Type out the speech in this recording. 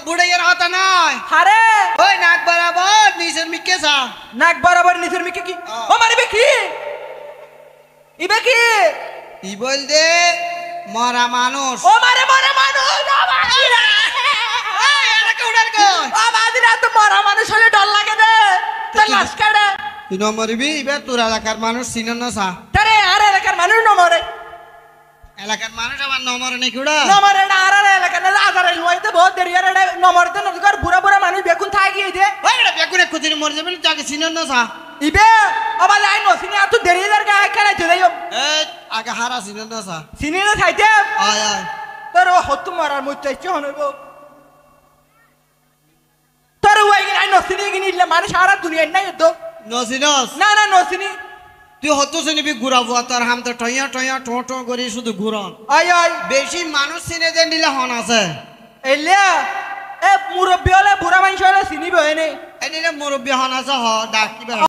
বুড়ে এর হতা নয় আরে ওই নাক বরাবর নিচের মিকে সা নাক বরাবর নিচের মিকে কি ও মারিবে কি ইবে কি ই বল দে মরা মানুষ ও মারে মরা মানুষ ও বাদিরা তো মরা মানুষ হলে ডর লাগে রে তো লাশ কাটে তুই ন মরবি এবার তোর এলাকার মানুষ চিনন না সা তারে আর এলাকার মানুষ ন মরে এলাকার মানুষ আমার ন মরে নাকি ওরা ন মরে না আর এলাকার না আজার হইতে বহুত দেরি আর ন মরতে ন কর বুড়া বুড়া মানুষ বেকুন থাকি দে ওই এটা বেকুনে কুদিন মরে যাবে তাকে চিনন না সা ইবে আবার লাইন নসিনি আর তো দেরি দার গায় খেলা চলে যাও এই আগে হারা চিনন না সা সিনি না খাইতে আয় আয় তোর হত মরার মধ্যে কি হনব তোর ওই নাই নসিনি গিনি ইল্লা মানে সারা দুনিয়া নাই তো নসিনস না না নসিনি তুই হতো চিনিবি ঘুরাবো তোর হাম তো টইয়া টইয়া টো টো করে শুধু ঘুরন আয় আয় বেশি মানুষ চিনে দেন দিলে হন আছে এলিয়া এ মুরব্বী হলে বুড়া মানুষ হলে চিনিব এনে এনে মুরব্বী হন আছে হ ডাক কিবা